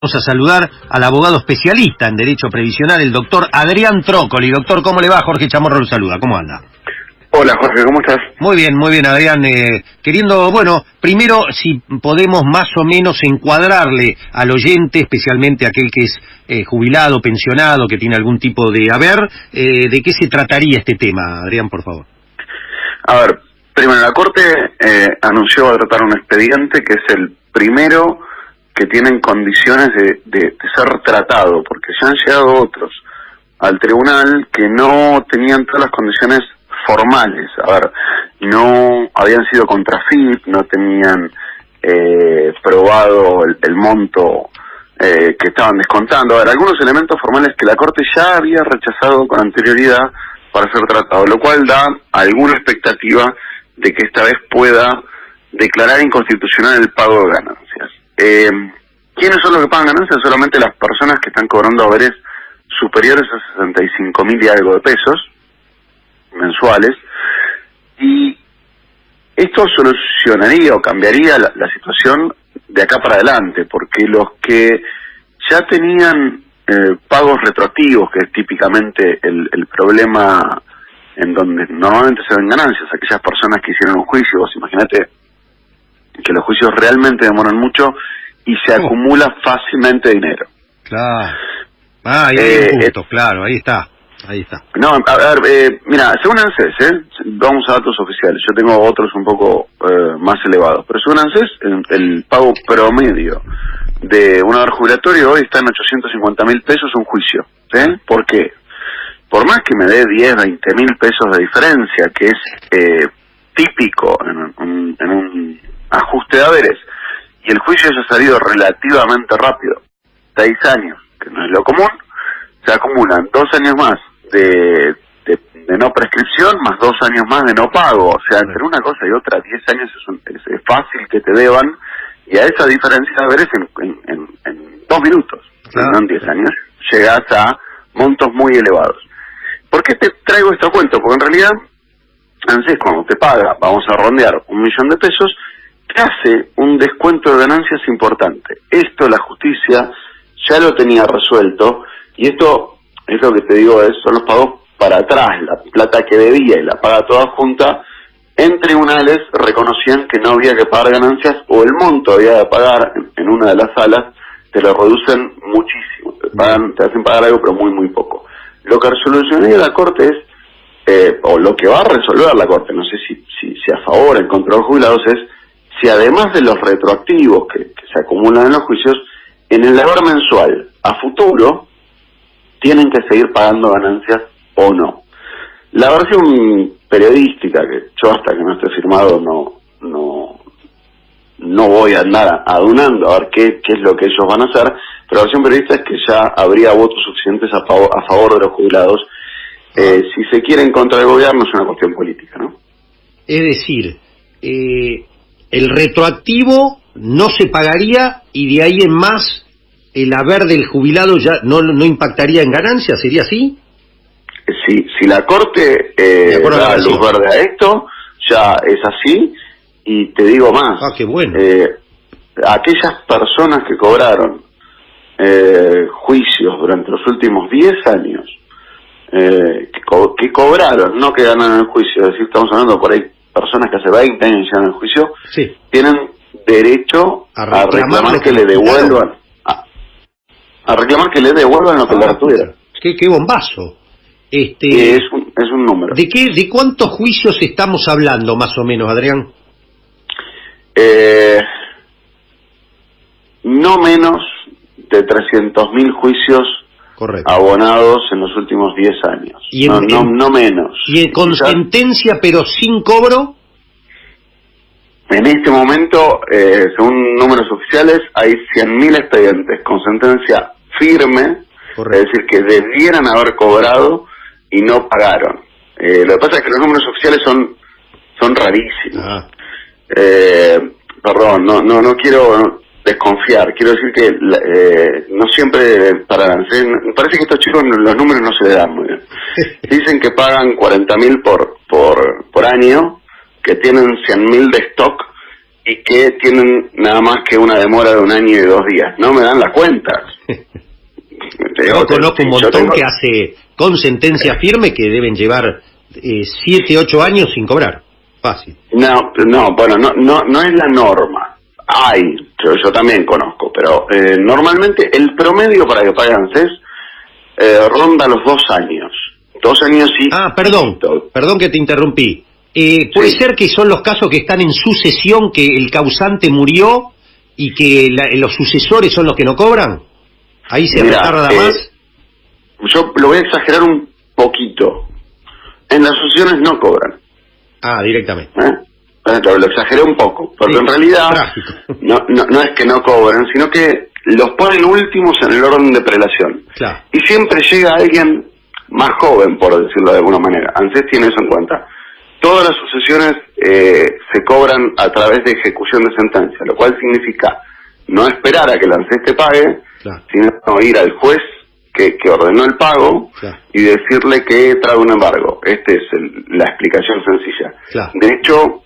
Vamos a saludar al abogado especialista en Derecho Previsional, el doctor Adrián Trócoli. Doctor, ¿cómo le va? Jorge Chamorro lo saluda. ¿Cómo anda? Hola, Jorge, ¿cómo estás? Muy bien, Adrián. Queriendo, primero, si podemos más o menos encuadrarle al oyente, especialmente aquel que es jubilado, pensionado, que tiene algún tipo de haber, ¿de qué se trataría este tema, Adrián, por favor? A ver, primero, la Corte anunció a tratar un expediente que es el primero que tienen condiciones de ser tratado, porque ya han llegado otros al tribunal que no tenían todas las condiciones formales. A ver, no habían sido contra FIP, no tenían probado el monto que estaban descontando. A ver, algunos elementos formales que la Corte ya había rechazado con anterioridad para ser tratado, lo cual da alguna expectativa de que esta vez pueda declarar inconstitucional el pago de ganancias. ¿Quiénes son los que pagan ganancias? Solamente las personas que están cobrando haberes superiores a 65.000 y algo de pesos mensuales, y esto solucionaría o cambiaría la situación de acá para adelante, porque los que ya tenían pagos retroactivos, que es típicamente el problema en donde normalmente se ven ganancias, aquellas personas que hicieron un juicio, vos imaginate que los juicios realmente demoran mucho y se acumula fácilmente dinero. Claro. Ahí hay un punto, claro, ahí está. No, a ver, mira, según ANSES, vamos a datos oficiales, yo tengo otros un poco más elevados, pero según ANSES, el pago promedio de un haber jubilatorio hoy está en 850.000 pesos un juicio, ¿sí? ¿Por qué? Por más que me dé 10, 20.000 pesos de diferencia, que es típico en un ajuste de haberes, y el juicio haya salido relativamente rápido, 6 años, que no es lo común, se acumulan 2 años más de no prescripción, más 2 años más de no pago. O sea, entre una cosa y otra, 10 años es fácil que te deban, y a esa diferencia de haberes en 2 minutos, no en 10 años, llegas a montos muy elevados. ¿Por qué te traigo esto a cuento? Porque en realidad, ANSES, cuando te paga, vamos a rondear 1.000.000 de pesos, te hace un descuento de ganancias importante. Esto la justicia ya lo tenía resuelto, y esto es lo que te digo, son los pagos para atrás, la plata que debía y la paga toda junta. En tribunales reconocían que no había que pagar ganancias, o el monto había de pagar en una de las salas, te lo reducen muchísimo, te hacen pagar algo pero muy poco. Lo que resolucionaría la Corte es, o lo que va a resolver la Corte, no sé si a favor o en contra de los jubilados, es si además de los retroactivos que se acumulan en los juicios, en el haber mensual a futuro tienen que seguir pagando ganancias o no. La versión periodística, que yo hasta que no esté firmado no voy a andar adunando a ver qué es lo que ellos van a hacer, pero la versión periodística es que ya habría votos suficientes a favor de los jubilados. Si se quiere en contra del gobierno es una cuestión política, ¿no? Es decir, el retroactivo no se pagaría, y de ahí en más el haber del jubilado ya no impactaría en ganancias, ¿sería así? Si la Corte da luz verde a esto, ya es así, y te digo más. Qué bueno. Aquellas personas que cobraron juicios durante los últimos 10 años, que cobraron, no que ganaron el juicio, es decir, estamos hablando por ahí personas que hace 20 años ya en el juicio, sí, tienen derecho a reclamar que le devuelvan, a reclamar que le devuelvan lo que le retuvieron. Qué bombazo. Es un número. ¿De cuántos juicios estamos hablando, más o menos, Adrián? No menos de 300.000 juicios. Correcto. Abonados en los últimos 10 años. No menos. ¿Y con sentencia pero sin cobro? En este momento, según números oficiales, hay 100.000 expedientes con sentencia firme. Correcto. Es decir, que debieran haber cobrado y no pagaron. Lo que pasa es que los números oficiales son rarísimos. Perdón, no quiero desconfiar, quiero decir que no siempre me parece que estos chicos los números no se le dan muy bien. Dicen que pagan 40.000 por año, que tienen 100.000 de stock, y que tienen nada más que una demora de 1 año y 2 días. No me dan las cuentas. Yo conozco un montón que hace con sentencia firme que deben llevar 7, 8 años sin cobrar. Fácil. No, bueno, no es la norma. Hay, yo también conozco, pero normalmente el promedio para que pague ANSES ronda los 2 años. 2 años y... perdón que te interrumpí. ¿Puede ser que son los casos que están en sucesión, que el causante murió y que los sucesores son los que no cobran? ¿Ahí se retarda más? Yo lo voy a exagerar un poquito. En las sucesiones no cobran. Directamente. Lo exageré un poco, porque en realidad no es que no cobren, sino que los ponen últimos en el orden de prelación. Claro. Y siempre llega alguien más joven, por decirlo de alguna manera. ANSES tiene eso en cuenta. Todas las sucesiones se cobran a través de ejecución de sentencia, lo cual significa no esperar a que el ANSES te pague, sino ir al juez que ordenó el pago y decirle que trae un embargo. Esta es la explicación sencilla. De hecho,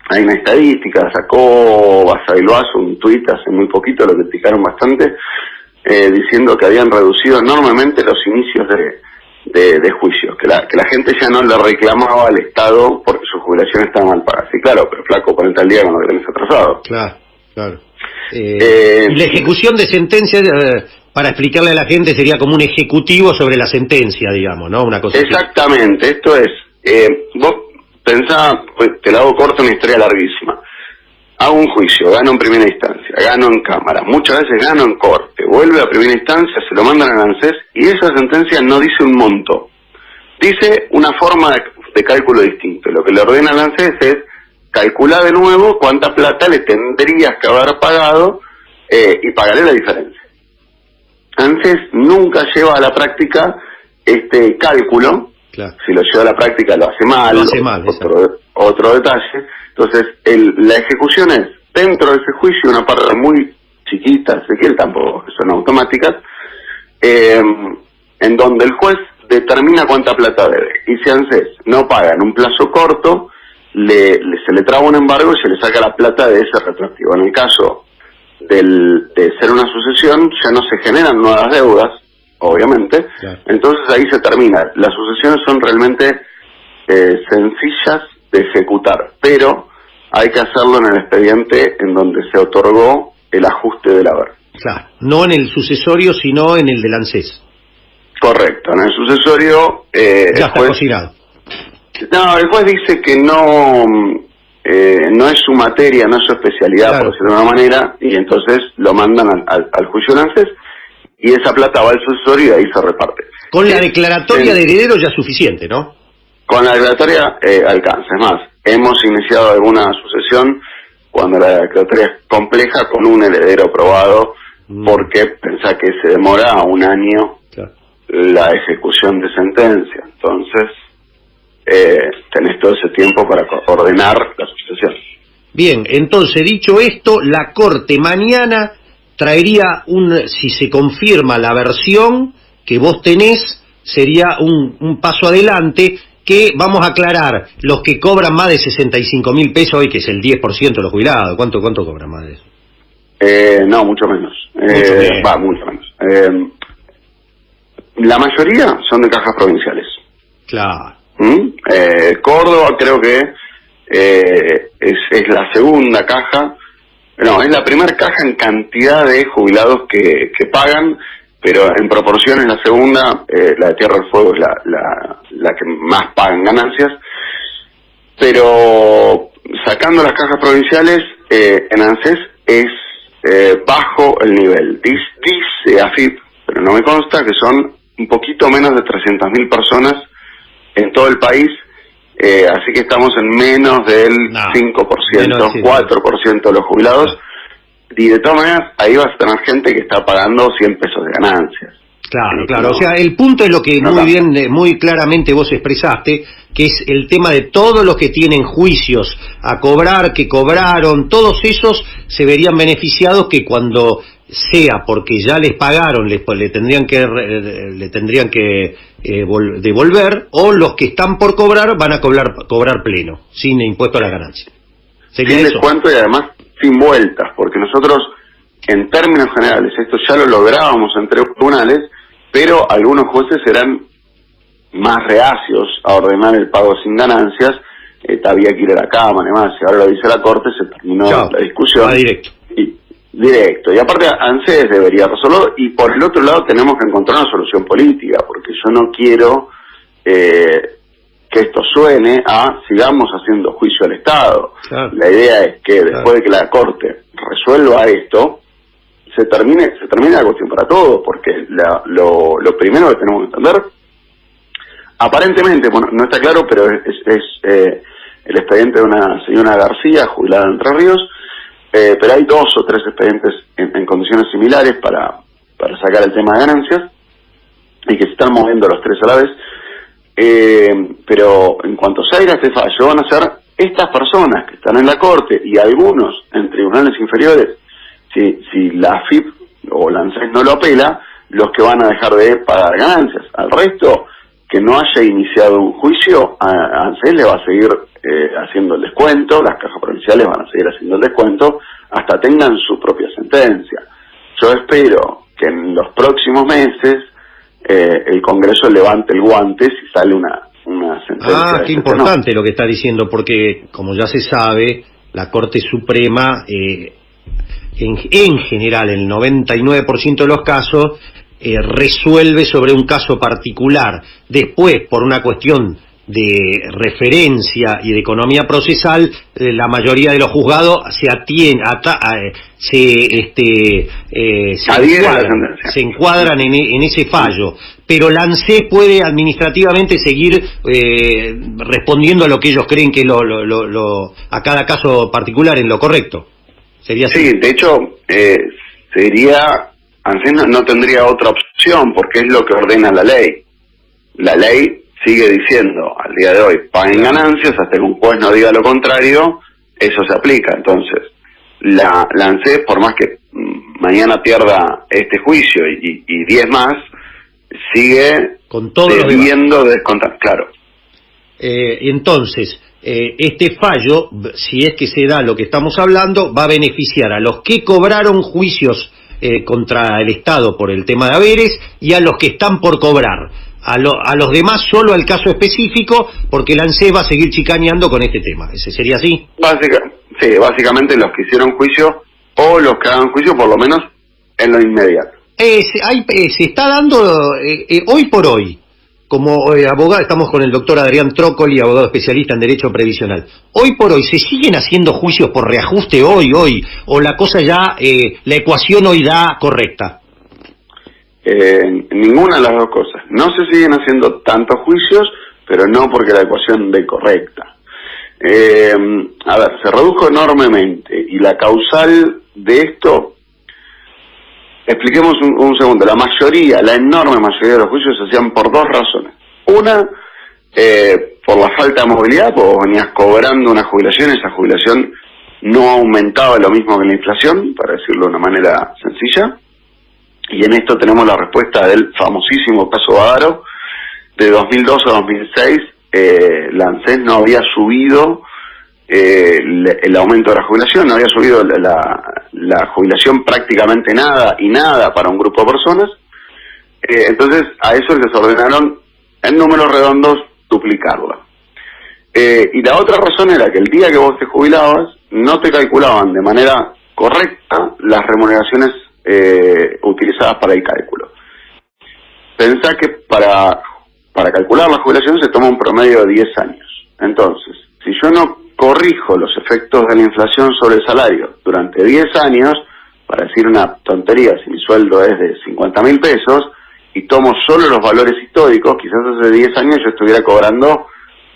hay una estadística, sacó Basailoazo un tuit hace muy poquito, lo criticaron bastante, diciendo que habían reducido enormemente los inicios de juicios, que la gente ya no le reclamaba al Estado porque su jubilación estaba mal pagada. Sí, claro, pero flaco, ponete al día con lo que tenés atrasado. Claro. Y la ejecución de sentencias, para explicarle a la gente, sería como un ejecutivo sobre la sentencia, digamos, ¿no? Una cosa exactamente, así. Esto es, vos pensá, pues, te la hago corta, una historia larguísima. Hago un juicio, gano en primera instancia, gano en cámara, muchas veces gano en corte, vuelve a primera instancia, se lo mandan al ANSES y esa sentencia no dice un monto, dice una forma de cálculo distinto. Lo que le ordena al ANSES es calcular de nuevo cuánta plata le tendrías que haber pagado y pagaré la diferencia. ANSES nunca lleva a la práctica este cálculo. Si lo lleva a la práctica lo hace mal, otro detalle. Entonces la ejecución es dentro de ese juicio una parte muy chiquita, Ezequiel, tampoco que son automáticas, en donde el juez determina cuánta plata debe, y si ANSES no paga en un plazo corto, se le traba un embargo y se le saca la plata de ese retroactivo. En el caso de ser una sucesión, ya no se generan nuevas deudas, obviamente, entonces ahí se termina. Las sucesiones son realmente sencillas de ejecutar, pero hay que hacerlo en el expediente en donde se otorgó el ajuste del haber. No en el sucesorio, sino en el del ANSES. Correcto, en el sucesorio... ya está cocinado. No, el juez dice que no es su materia, no es su especialidad, por decirlo de una manera, y entonces lo mandan al juicio del ANSES, y esa plata va al sucesorio y ahí se reparte. Con la declaratoria de heredero ya es suficiente, ¿no? Con la declaratoria alcanza. Es más, hemos iniciado alguna sucesión cuando la declaratoria es compleja con un heredero probado, porque pensá que se demora 1 año la ejecución de sentencia. Entonces, tenés todo ese tiempo para ordenar la sucesión. Bien, entonces, dicho esto, la Corte mañana traería si se confirma la versión que vos tenés, sería un paso adelante, que vamos a aclarar, los que cobran más de 65.000 pesos hoy, que es el 10% de los jubilados, ¿cuánto cobran más de eso? No, mucho menos. Mucho menos. La mayoría son de cajas provinciales. Claro. Córdoba creo que es la segunda caja, no, es la primera caja en cantidad de jubilados que pagan, pero en proporción es la segunda. La de Tierra del Fuego es la que más pagan ganancias, pero sacando las cajas provinciales, en ANSES es bajo el nivel. Dice AFIP, pero no me consta, que son un poquito menos de 300.000 personas en todo el país, así que estamos en menos del 5%, 4% de los jubilados, y de todas maneras ahí vas a tener gente que está pagando 100 pesos de ganancias. Claro, o sea, el punto es lo que muy claramente vos expresaste, que es el tema de todos los que tienen juicios a cobrar, que cobraron, todos esos se verían beneficiados, que cuando sea porque ya les pagaron, le tendrían que devolver, o los que están por cobrar van a cobrar pleno, sin impuesto a la ganancia. sin descuento y además sin vueltas, porque nosotros, en términos generales, esto ya lo lográbamos en tribunales, pero algunos jueces eran más reacios a ordenar el pago sin ganancias, había que ir a la Cámara y más, y ahora lo dice la Corte, se terminó la discusión. Directo. Y aparte ANSES debería resolverlo, y por el otro lado tenemos que encontrar una solución política, porque yo no quiero que esto suene a sigamos haciendo juicio al Estado. Claro. La idea es que después de que la Corte resuelva esto, se termine la cuestión para todos, porque lo primero que tenemos que entender, aparentemente, bueno, no está claro, pero es el expediente de una señora García, jubilada en Entre Ríos, pero hay 2 o 3 expedientes en condiciones similares para sacar el tema de ganancias, y que se están moviendo los 3 a la vez, pero en cuanto salga este fallo, van a ser estas personas que están en la Corte, y algunos en tribunales inferiores, si la AFIP o la ANSES no lo apela, los que van a dejar de pagar ganancias. Al resto, que no haya iniciado un juicio, a ANSES le va a seguir haciendo el descuento, las cajas provinciales van a seguir haciendo el descuento, hasta tengan su propia sentencia. Yo espero que en los próximos meses el Congreso levante el guante si sale una sentencia. Qué importante lo que está diciendo, porque como ya se sabe, la Corte Suprema, en general, el 99% de los casos, resuelve sobre un caso particular. Después, por una cuestión de referencia y de economía procesal, la mayoría de los juzgados se encuadran en ese fallo, pero la ANSES puede administrativamente seguir respondiendo a lo que ellos creen que a cada caso particular en lo correcto. ¿Sería así? Sí, de hecho, ANSES no tendría otra opción, porque es lo que ordena la ley. La ley sigue diciendo, al día de hoy, paguen ganancias, hasta que un juez no diga lo contrario, eso se aplica. Entonces, la ANSES, por más que mañana pierda este juicio y 10 más, sigue con todo debiendo descontar, claro. Entonces, este fallo, si es que se da lo que estamos hablando, va a beneficiar a los que cobraron juicios contra el Estado por el tema de haberes y a los que están por cobrar. A los demás solo al caso específico, porque la ANSES va a seguir chicaneando con este tema. ¿Ese sería así? Sí, básicamente los que hicieron juicio, o los que hagan juicio por lo menos en lo inmediato. Se está dando, hoy por hoy, como abogado, estamos con el doctor Adrián Trócoli, abogado especialista en Derecho Previsional. Hoy por hoy, ¿se siguen haciendo juicios por reajuste hoy? ¿O la cosa ya, la ecuación hoy da correcta? Ninguna de las dos cosas. No se siguen haciendo tantos juicios, pero no porque la ecuación dé correcta. A ver, se redujo enormemente, y la causal de esto, expliquemos un segundo. La enorme mayoría de los juicios se hacían por 2 razones. Una, por la falta de movilidad, porque vos venías cobrando una jubilación, esa jubilación no aumentaba lo mismo que la inflación, para decirlo de una manera sencilla. Y en esto tenemos la respuesta del famosísimo caso Badaro. De 2002 a 2006, la ANSES no había subido el aumento de la jubilación, no había subido la jubilación prácticamente nada para un grupo de personas. Entonces, a eso les ordenaron, en números redondos, duplicarla. Y la otra razón era que el día que vos te jubilabas, no te calculaban de manera correcta las remuneraciones utilizadas para el cálculo. Pensá que para calcular la jubilación se toma un promedio de 10 años. Entonces, si yo no corrijo los efectos de la inflación sobre el salario durante 10 años, para decir una tontería, si mi sueldo es de 50.000 pesos y tomo solo los valores históricos, quizás hace 10 años yo estuviera cobrando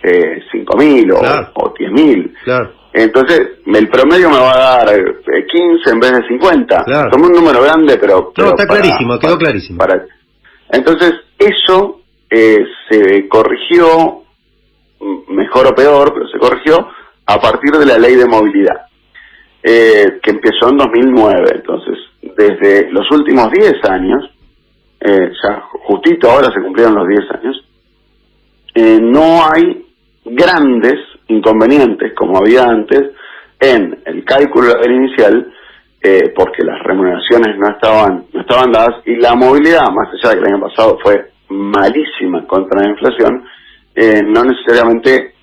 5.000 o 10.000. Claro. Entonces, el promedio me va a dar 15 en vez de 50. Claro. Tomé un número grande, pero está clarísimo, quedó clarísimo. Entonces, eso se corrigió, mejor o peor, pero se corrigió a partir de la ley de movilidad, que empezó en 2009. Entonces, desde los últimos 10 años, ya justito ahora se cumplieron los 10 años, no hay grandes inconvenientes como había antes en el cálculo del inicial, porque las remuneraciones no estaban dadas, y la movilidad, más allá de que el año pasado fue malísima contra la inflación, no necesariamente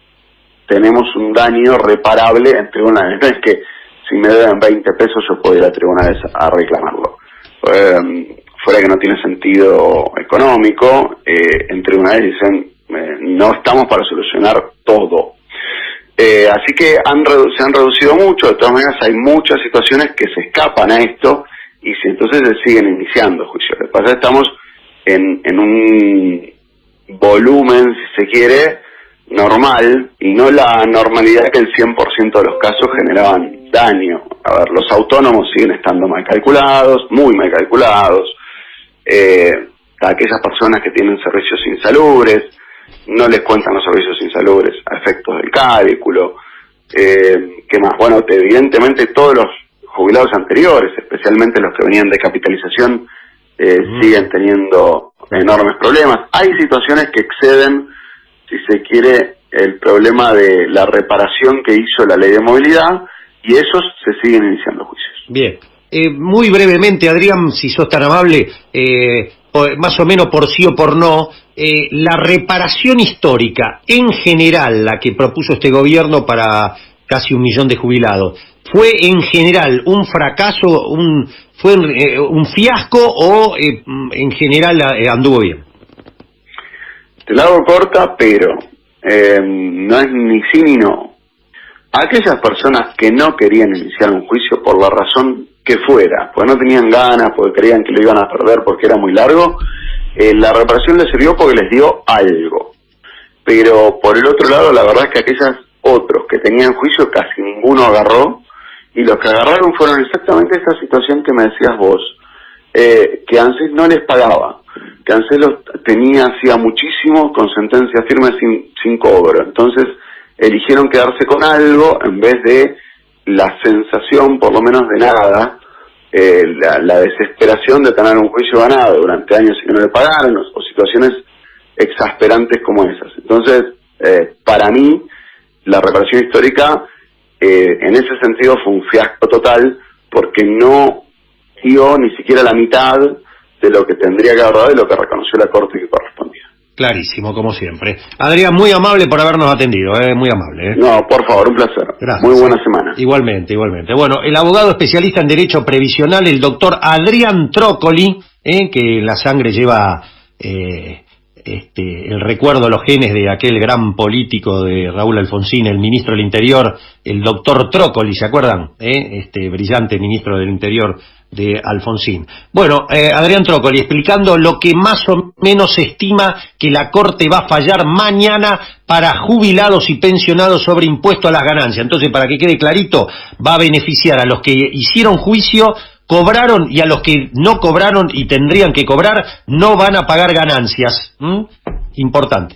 tenemos un daño reparable en tribunales. No es que si me deben 20 pesos yo puedo ir a tribunales a reclamarlo. Fuera que no tiene sentido económico, en tribunales dicen no estamos para solucionar todo. Así que se han reducido mucho. De todas maneras hay muchas situaciones que se escapan a esto y entonces se siguen iniciando juicios. Lo que pasa es que estamos en un volumen, si se quiere, normal, y no la normalidad que el 100% de los casos generaban daño. A ver, los autónomos siguen estando mal calculados, muy mal calculados. Aquellas personas que tienen servicios insalubres, no les cuentan los servicios insalubres a efectos del cálculo. ¿Qué más? Bueno, evidentemente todos los jubilados anteriores, especialmente los que venían de capitalización, siguen teniendo enormes problemas. Hay situaciones que exceden, si se quiere, el problema de la reparación que hizo la ley de movilidad, y esos se siguen iniciando juicios. Bien. Muy brevemente, Adrián, si sos tan amable, más o menos por sí o por no, la reparación histórica, en general, la que propuso este gobierno para casi 1 millón de jubilados, ¿fue en general un fracaso, fue un fiasco o en general anduvo bien? Te la hago corta, pero no es ni sí ni no. Aquellas personas que no querían iniciar un juicio por la razón que fuera, porque no tenían ganas, porque creían que lo iban a perder porque era muy largo, la reparación les sirvió porque les dio algo. Pero por el otro lado, la verdad es que aquellos otros que tenían juicio casi ninguno agarró, y los que agarraron fueron exactamente esta situación que me decías vos, que ANSES no les pagaba, que ANSES los tenía hacía muchísimo con sentencia firme sin cobro. Entonces eligieron quedarse con algo en vez de la sensación, por lo menos, de nada, la desesperación de tener un juicio ganado durante años y que no le pagaron, o situaciones exasperantes como esas. Entonces, para mí, la reparación histórica, en ese sentido, fue un fiasco total, porque no dio ni siquiera la mitad de lo que tendría que haber dado y lo que reconoció la Corte que correspondía. Clarísimo, como siempre. Adrián, muy amable por habernos atendido, muy amable. No, por favor, un placer. Gracias. Muy buena semana. Igualmente, igualmente. Bueno, el abogado especialista en Derecho Previsional, el doctor Adrián Trócoli, que en la sangre lleva el recuerdo, los genes de aquel gran político de Raúl Alfonsín, el ministro del Interior, el doctor Trócoli, ¿se acuerdan? Brillante ministro del Interior de Alfonsín. Bueno, Adrián Trócoli explicando lo que más o menos se estima que la Corte va a fallar mañana para jubilados y pensionados sobre impuesto a las ganancias. Entonces, para que quede clarito, va a beneficiar a los que hicieron juicio, cobraron, y a los que no cobraron y tendrían que cobrar, no van a pagar ganancias. Importante.